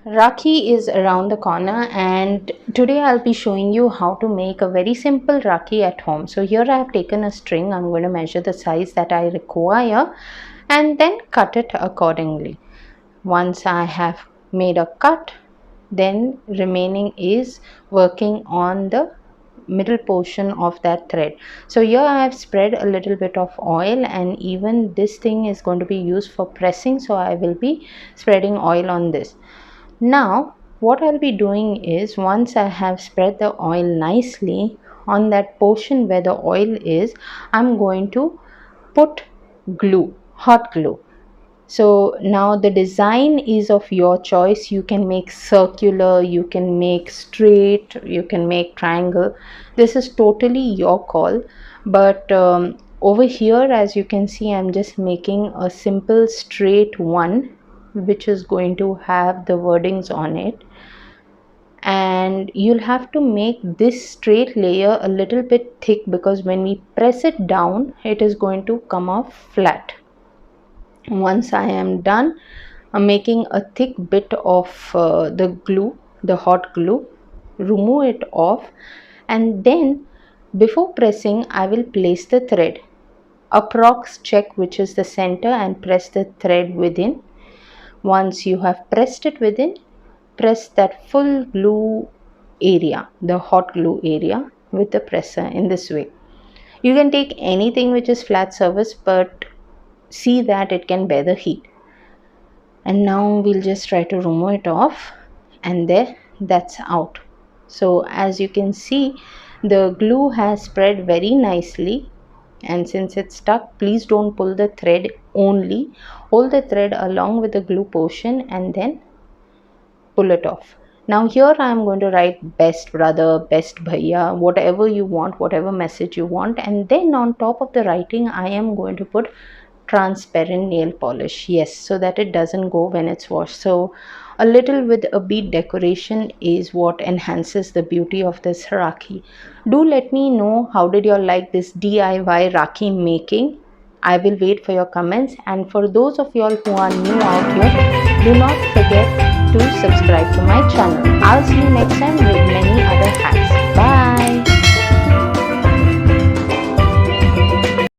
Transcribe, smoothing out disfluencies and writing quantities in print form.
Rakhi is around the corner, and today I'll be showing you how to make a very simple Rakhi at home. So here I have taken a string. I'm going to measure the size that I require and then cut it accordingly. Once I have made a cut, then remaining is working on the middle portion of that thread. So here I have spread a little bit of oil, and even this thing is going to be used for pressing, so I will be spreading oil on this. Now what I'll be doing is, once I have spread the oil nicely on that portion where the oil is, I'm going to put glue, hot glue. So now the design is of your choice. You can make circular, you can make straight, you can make triangle. This is totally your call. But over here, as you can see, I'm just making a simple straight one, which is going to have the wordings on it. And you'll have to make this straight layer a little bit thick, because when we press it down, it is going to come off flat. Once I am done, I'm making a thick bit of the glue, the hot glue, remove it off, and then before pressing I will place the thread. Approx check which is the center and press the thread within. Once you have pressed it within, press that full glue area, the hot glue area, with the presser in this way. You can take anything which is flat surface, but see that it can bear the heat. And now we'll just try to remove it off, and there, that's out. So as you can see, the glue has spread very nicely, and since it's stuck, please don't pull the thread only. Hold the thread along with the glue portion and then pull it off. Now here I am going to write best brother, best bhaiya, whatever you want, whatever message you want, and then on top of the writing I am going to put transparent nail polish, yes, so that it doesn't go when it's washed. So a little with a bead decoration is what enhances the beauty of this Rakhi. Do let me know how did you all like this DIY Rakhi making. I will wait for your comments, and for those of y'all who are new out here, do not forget to subscribe to my channel. I'll see you next time with many other hacks. Bye.